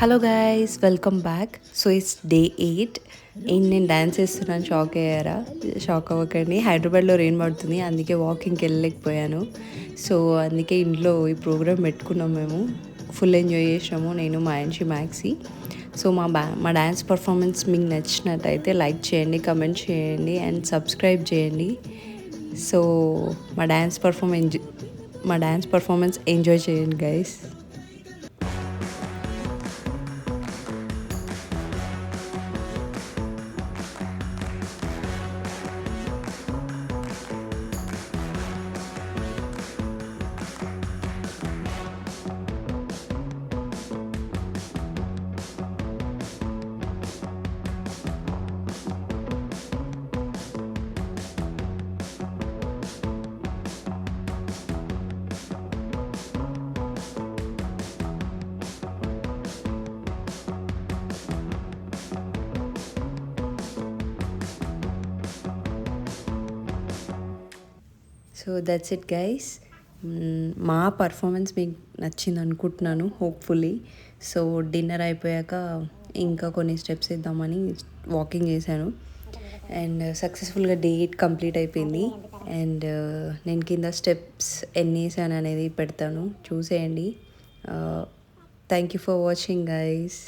Hello guys, welcome back. So it's day 8. ఏంటి నేను dance చేస్తున్నాను, షాక్ అయ్యారా? షాక్ అవ్వకండి, హైదరాబాద్లో రెయిన్ పడుతుంది, అందుకే వాకింగ్కి వెళ్ళలేకపోయాను. సో అందుకే ఇంట్లో ఈ ప్రోగ్రామ్ పెట్టుకున్నాం. మేము ఫుల్ ఎంజాయ్ చేసాము, నేను మా యాన్షి మ్యాక్సీ. సో మా డ్యాన్స్ పర్ఫార్మెన్స్ మీకు నచ్చినట్టయితే లైక్ చేయండి, కమెంట్ చేయండి అండ్ సబ్స్క్రైబ్ చేయండి. సో మా డ్యాన్స్ పర్ఫార్మెన్స్ ఎంజాయ్ చేయండి guys. So that's it guys. మా పర్ఫార్మెన్స్ మీకు నచ్చింది అనుకుంటున్నాను, హోప్ఫుల్లీ. సో డిన్నర్ అయిపోయాక ఇంకా కొన్ని స్టెప్స్ ఇద్దామని వాకింగ్ చేశాను అండ్ సక్సెస్ఫుల్గా డే 8 కంప్లీట్ అయిపోయింది. అండ్ నేను కింద స్టెప్స్ ఎన్ని వేసాను అనేది పెడతాను, చూసేయండి. Thank you for watching guys.